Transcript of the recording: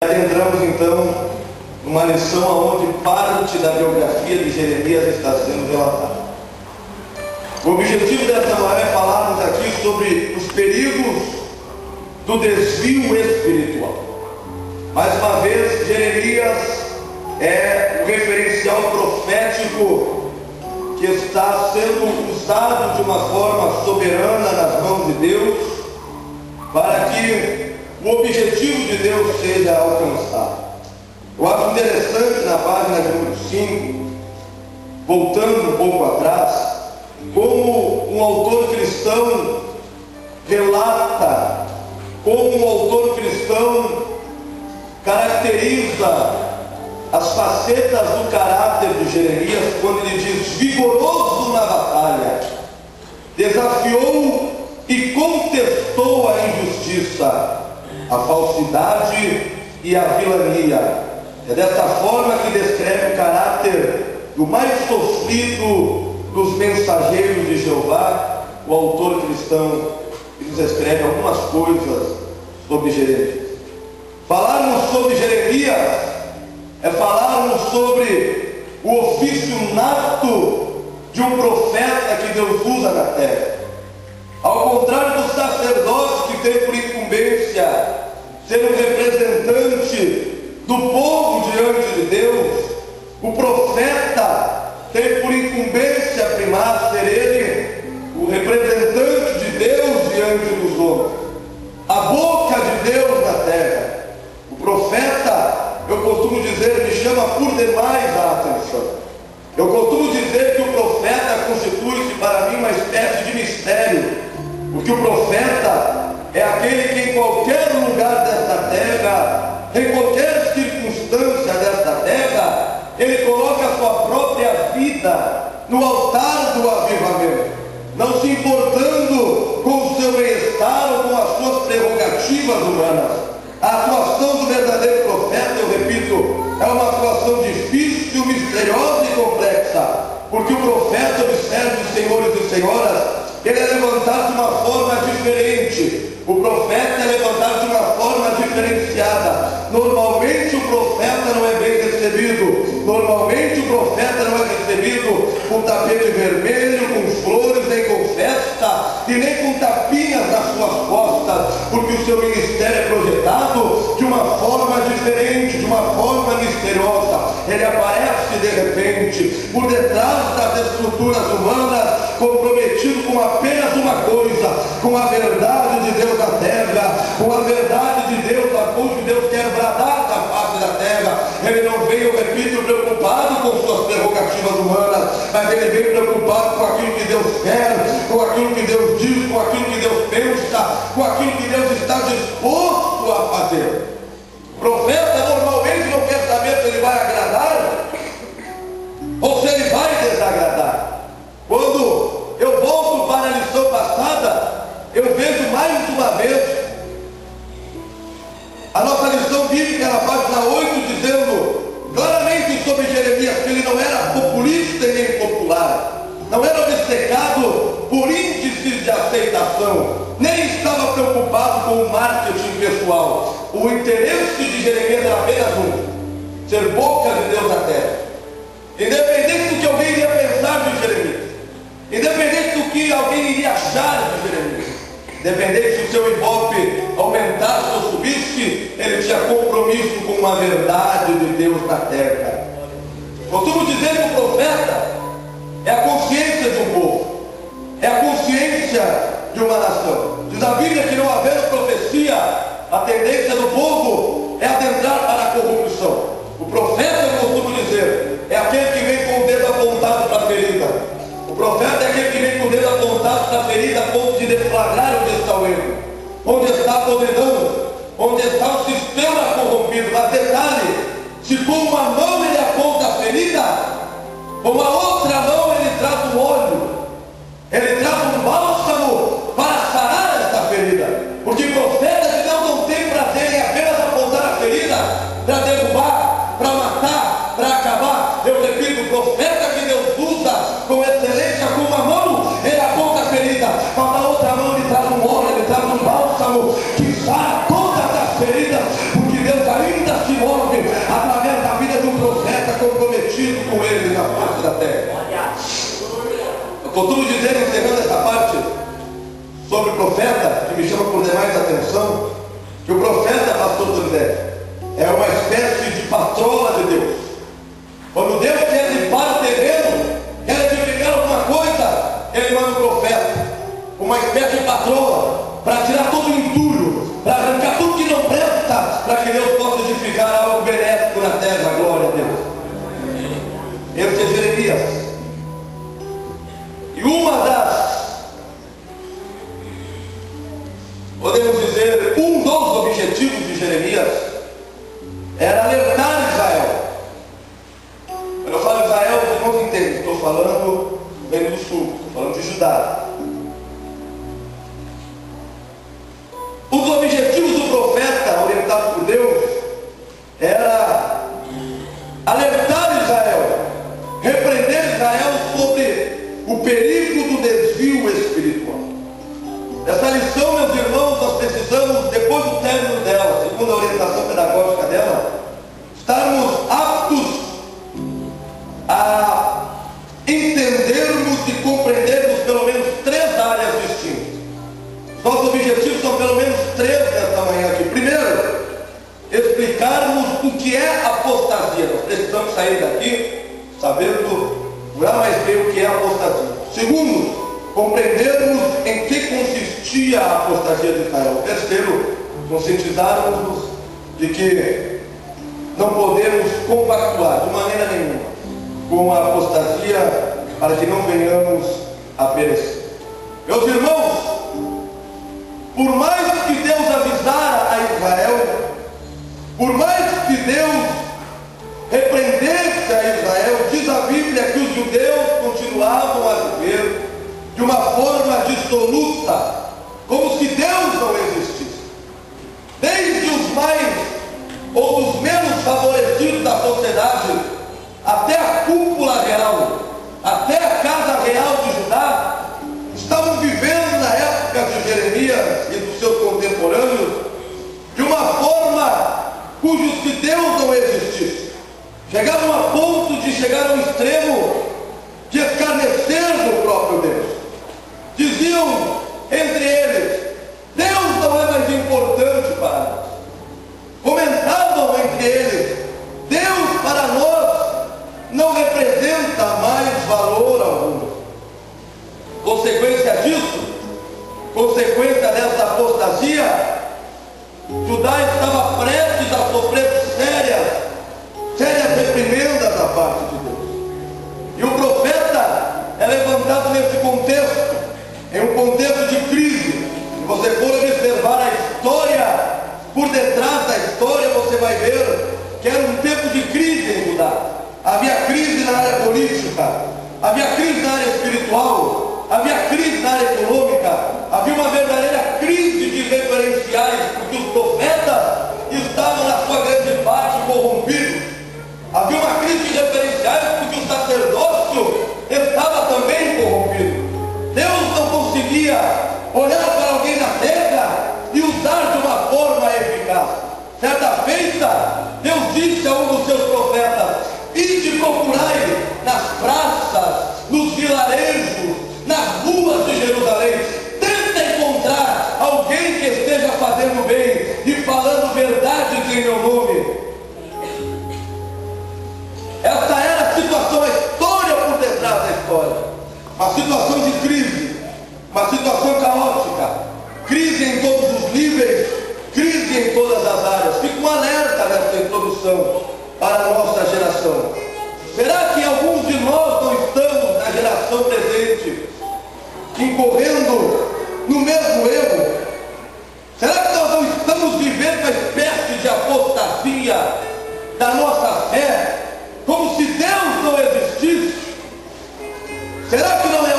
Adentramos então numa lição onde parte da biografia de Jeremias está sendo relatada. O objetivo desta manhã é falarmos aqui sobre os perigos do desvio espiritual. Mais uma vez, Jeremias é o referencial profético que está sendo usado de uma forma soberana nas mãos de Deus para que o objetivo de Deus seja alcançado. Eu acho interessante na página de número 5, voltando um pouco atrás, como um autor cristão relata, como um autor cristão caracteriza as facetas do caráter de Jeremias, quando ele diz: vigoroso na batalha, desafiou e contestou a injustiça, a falsidade e a vilania. É dessa forma que descreve o caráter do mais sofrido dos mensageiros de Jeová, o autor cristão, que nos escreve algumas coisas sobre Jeremias. Falarmos sobre Jeremias é falarmos sobre o ofício nato de um profeta que Deus usa na terra. Ao contrário do sacerdote que tem por incumbência ser um representante do povo diante de Deus, o profeta tem por incumbência primária ser ele o representante de Deus diante dos homens, a boca de Deus na terra. O profeta, eu costumo dizer, me chama por demais a atenção. Eu costumo dizer que o profeta constitui-se para mim uma espécie de mistério, porque o profeta é aquele que em qualquer lugar desta terra, em qualquer circunstância desta terra, ele coloca a sua própria vida no altar do avivamento, não se importando com o seu bem-estar ou com as suas prerrogativas humanas. A atuação do verdadeiro profeta, eu repito, é uma atuação difícil, misteriosa e complexa, porque o profeta, observe, senhores e senhoras, ele é levantado de uma forma diferente. O profeta é levantado de uma forma diferenciada. Normalmente o profeta não é bem recebido. Normalmente o profeta não é recebido com tapete vermelho, com flores, nem com festa, e nem com tapinhas nas suas costas, porque o seu ministério é projetado de uma forma diferente, de uma forma misteriosa. Ele aparece de repente, por detrás das estruturas humanas, comprometido com apenas uma coisa, com a verdade de Deus na terra, com a verdade de Deus, a qual Deus quer bradar da face da terra. Ele não veio, eu repito, preocupado com suas prerrogativas humanas, mas ele veio preocupado com aquilo que Deus quer, com aquilo que Deus diz, com aquilo que Deus pensa, com aquilo que Deus está disposto a fazer. O profeta normalmente não quer saber se ele vai agradar ou se ele vai desagradar. Quando eu volto para a lição passada, eu vejo mais uma vez a nossa lição bíblica na página 8, dizendo claramente sobre Jeremias que ele não era populista e nem popular, não era obcecado por índices de aceitação, nem estava preocupado com o marketing pessoal. O interesse de Jeremias era apenas um: ser boca de Deus na terra. Independente do que alguém iria pensar de Jeremias, independente do que alguém iria achar de Jeremias, independente se o seu ibope aumentasse ou subisse, ele tinha compromisso com uma verdade de Deus na terra. Costumo dizer que o profeta é a consciência de um povo, é a consciência de uma nação. Diz a Bíblia que, não havendo profecia, a tendência do povo é adentrar para a corrupção. O profeta, eu costumo dizer, é aquele que vem com o dedo apontado para a ferida. O profeta é aquele que vem com o dedo apontado para a ferida a ponto de deflagrar onde está o erro, onde está a podridão, onde está o sistema corrompido. Mas detalhe, se com uma mão ele aponta a ferida, com a outra mão ele traz um óleo, ele traz um bálsamo para sarar esta ferida. Porque profetas de Deus não tem prazer em apenas apontar a ferida para derrubar, para matar, para acabar. Eu repito, o profeta que Deus usa com excelência, com uma mão ele aponta a ferida, com a outra mão ele traz um óleo, ele traz um bálsamo que sara todas as feridas, porque Deus ainda Costumo dizer, encerrando essa parte sobre o profeta, que me chama por demais atenção, que o profeta, pastor José, é uma espécie de patroa de Deus. Quando Deus quer limpar o terreno, quer edificar alguma coisa, ele manda um profeta, uma espécie de patroa, para tirar todo o entulho, para arrancar tudo que não presta, para que Deus possa edificar algo benéfico na terra. Glória a Deus. Esse é Jeremias. E uma das, podemos dizer, um dos objetivos de Jeremias era alertar Israel. Quando eu falo Israel, vocês não entendem, estou falando do Reino do Sul, estou falando de Judá. Um dos objetivos do profeta, orientado por Deus, era alertar Israel, repreender Israel sobre o perigo do desvio espiritual. Essa lição, meus irmãos, nós precisamos, depois do término dela, segundo a orientação pedagógica dela, estarmos aptos a entendermos e compreendermos pelo menos 3 áreas distintas. Nossos objetivos são pelo menos 3 nesta manhã aqui. Primeiro, explicarmos o que é apostasia. Nós precisamos sair daqui sabendo não mais bem o que é apostasia. Segundo, compreendermos em que consistia a apostasia de Israel. Terceiro, conscientizarmos de que não podemos compactuar de maneira nenhuma com a apostasia para que não venhamos a perecer. Meus irmãos, por mais que Deus avisara a Israel, por mais que Deus repreendesse a Israel, diz a Bíblia que os judeus continuavam a viver de uma forma dissoluta, como se Deus não existisse. Desde os mais ou dos menos favorecidos da sociedade, até a cúpula real, até a casa real de Judá, estavam vivendo na época de Jeremias e dos seus contemporâneos de uma forma cujo se Deus não existisse. Chegaram a ponto de chegar ao extremo de escarnecer do próprio Deus. Diziam entre eles: Deus não é mais importante para nós. Comentavam entre eles: Deus para nós não representa mais valor algum. Consequência disso, consequência dessa apostasia, Judá estava prestes a sofrer sérias reprimendas da parte de Deus. E o profeta é levantado nesse contexto, em um contexto de crise. Se você for observar a história, por detrás da história, você vai ver que era um tempo de crise em Judá. Havia crise na área política, havia crise na área espiritual, havia crise na área econômica, havia uma verdadeira crise de referenciais, porque os profetas estavam, na sua grande parte, corrompidos. Havia uma crise de referenciais porque o sacerdócio estava também corrompido. Deus não conseguia olhar para alguém na terra e usar de uma forma eficaz. Certa feita, Deus disse a um dos seus profetas: ide procurai nas praças, nos vilarejos, nas ruas de Jerusalém, tenta encontrar alguém que esteja fazendo bem e falando verdades em meu nome. Essa era a situação, a história por detrás da história. Uma situação de crise, uma situação caótica, crise em todos os níveis, crise em todas as áreas. Fica um alerta nessa introdução para a nossa geração. Será que alguns de nós não estamos, na geração presente, incorrendo no mesmo erro? Será que nós não estamos vivendo uma espécie de apostasia da nossa fé, como se Deus não existisse? Será que não é